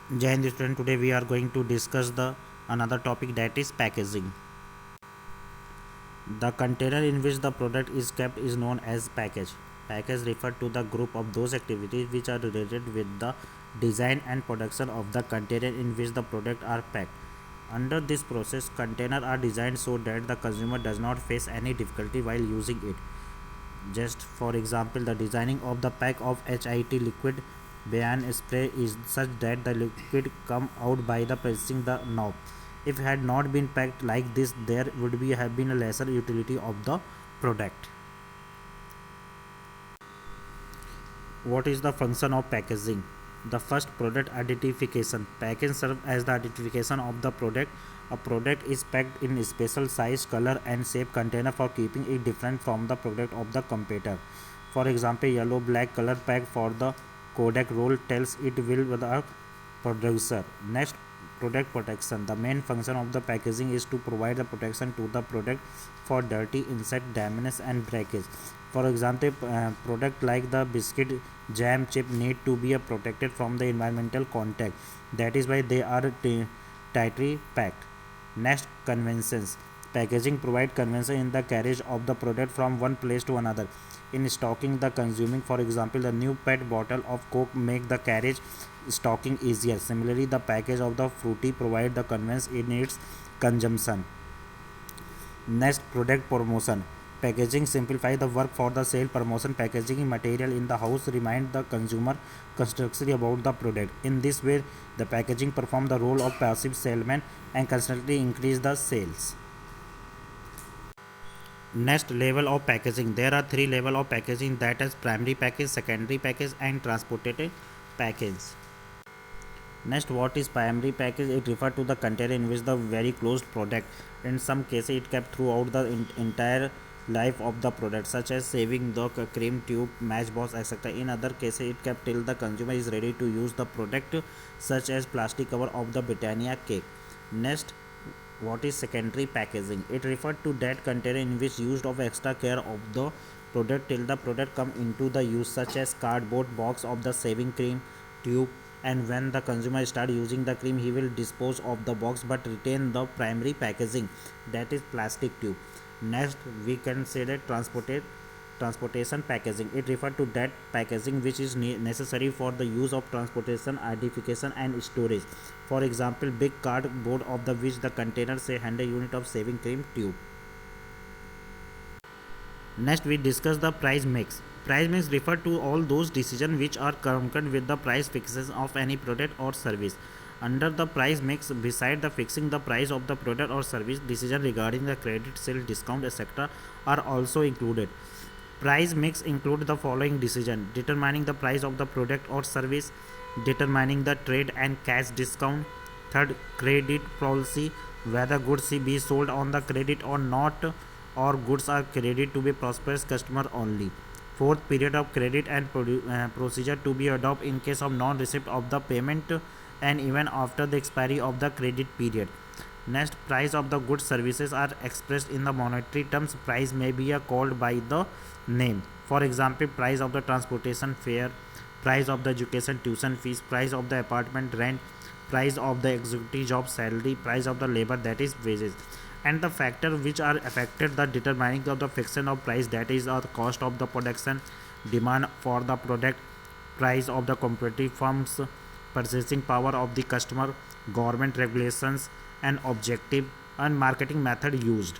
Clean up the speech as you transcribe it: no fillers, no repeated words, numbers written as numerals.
Jai Hind student, today we are going to discuss the another topic, that is packaging. The container in which the product is kept is known as package. Package refer to the group of those activities which are related with the design and production of the container in which the product are packed. Under this process, container are designed so that the consumer does not face any difficulty while using it. Just for example, the designing of the pack of HIT liquid Bayan spray is such that the liquid come out by the pressing the knob. If it had not been packed like this, there would be have been a lesser utility of the product. What is the function of packaging? The first, product identification. Packaging serves as the identification of the product. A product is packed in a special size, color and shape container for keeping it different from the product of the competitor. For example, yellow black color pack for the Kodak roll tells it will be the producer. Next, product protection. The main function of the packaging is to provide the protection to the product for dirty, insect damage and breakage. For example, product like the biscuit jam chip need to be protected from the environmental contact. That is why they are tightly packed. Next, convenience. Packaging provide convenience in the carriage of the product from one place to another. In stocking the consuming, for example, the new PET bottle of Coke make the carriage stocking easier. Similarly, the package of the fruity provide the convenience in its consumption. Next, product promotion. Packaging simplify the work for the sale promotion. Packaging material in the house remind the consumer constructively about the product. In this way, the packaging perform the role of passive salesman and constantly increase the sales. Next, level of packaging. There are three level of packaging, that is primary package, secondary package and transported package. Next, what is primary package? It refers to the container in which the very closed product. In some cases, it kept throughout the entire life of the product, such as saving the cream tube, matchbox, etc. In other cases, it kept till the consumer is ready to use the product, such as plastic cover of the Britannia cake. Next, what is secondary packaging? It refers to that container in which used of extra care of the product till the product come into the use, such as cardboard box of the shaving cream tube, and when the consumer start using the cream, he will dispose of the box but retain the primary packaging, that is plastic tube. Next, we can say that transportation packaging. It refers to that packaging which is necessary for the use of transportation, identification and storage. For example, big cardboard of the which the container say 100 unit of shaving cream tube. Next, we discuss the price mix. Price mix refer to all those decisions which are concerned with the price fixation of any product or service. Under the price mix, beside the fixing the price of the product or service, decision regarding the credit, sale, discount, etc. are also included. Price mix include the following decision: determining the price of the product or service, determining the trade and cash discount. Third, credit policy, whether goods be sold on the credit or not, or goods are credited to be prosperous customer only. Fourth, period of credit and procedure to be adopted in case of non-receipt of the payment and even after the expiry of the credit period. Next, price of the goods services are expressed in the monetary terms. Price may be called by the name. For example, price of the transportation fare, price of the education tuition fees, price of the apartment rent, price of the executive job salary, price of the labor, that is wages. And the factor which are affected the determining of the fixation of price, that is the cost of the production, demand for the product, price of the competitive firms, purchasing power of the customer, government regulations and objective and marketing method used.